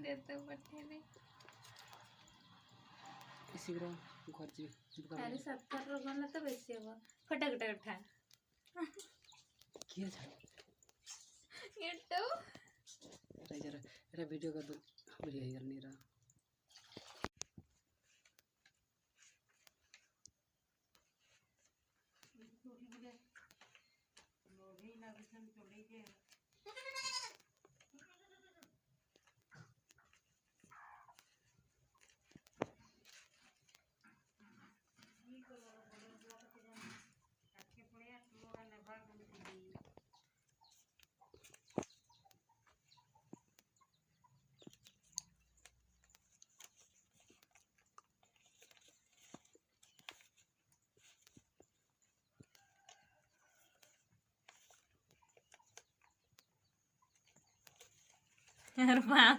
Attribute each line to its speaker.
Speaker 1: देते पठेने
Speaker 2: इसी ग्रो घर जी
Speaker 1: अरे 70 गला तो बेसी हो फटाफट उठा
Speaker 2: किया जा
Speaker 1: यूट्यूब
Speaker 2: अरे जरा अरे वीडियो कर दो वीडियो ही करनी रहा
Speaker 1: यार मां